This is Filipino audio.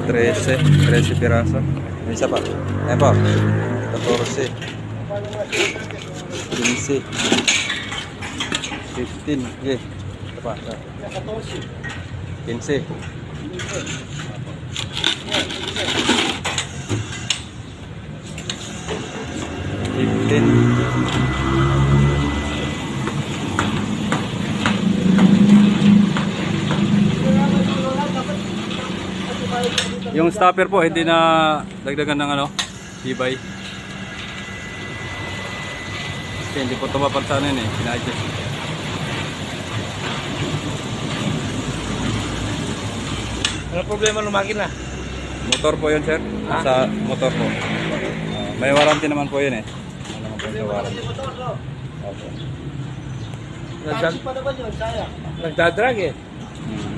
13 piraso. May isa pa. Ayan po. 14. 15. 15. Okay. Ito pa. 15. 15. Yung stopper po hindi na dagdagan ng ano, tibay. Kasi hindi po tumapansa na yun eh, pina-adjust. Ano problema ng makina? Motor po yun, sir. Sa motor po. May warranty naman po yun eh. Ano naman po sa warranty. Okay. Nagdadrag eh. Hmm.